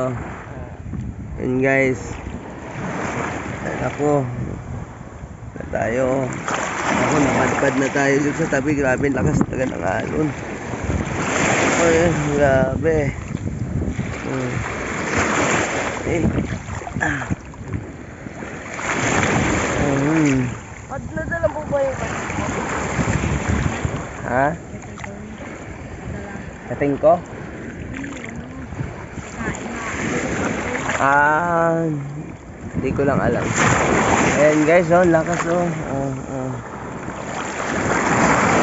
Oh, yun guys. Ako na tayo. Ako napadpad na tayo dito sa tabi. Grabe lakas talaga ng alon. Ay, grabe. Eh. Pag nadala po ba yung Ha? Kating ko? Hindi ko lang alam. Ayan guys, oh, lakas oh.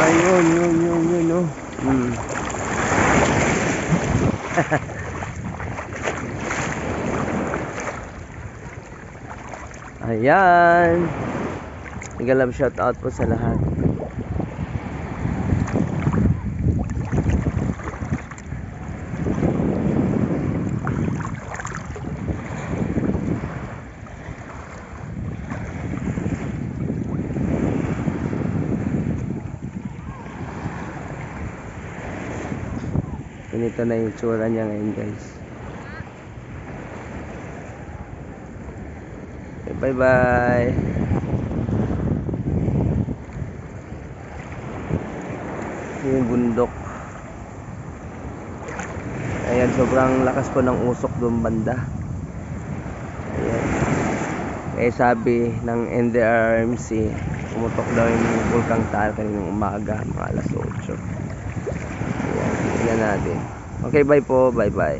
Ayun, yun oh. Ayan. Nag-love shout out po sa lahat. Ganito na yung tsura niya ngayon guys. Okay, bye bye. Yung bundok. Ayan, sobrang lakas po ng usok doon banda. Ayan. Eh sabi ng NDRRMC, pumutok daw yung Bulkang Taal kaninang umaga, mga alas 8. Ayan, tingnan natin. Okay, bye po, bye bye.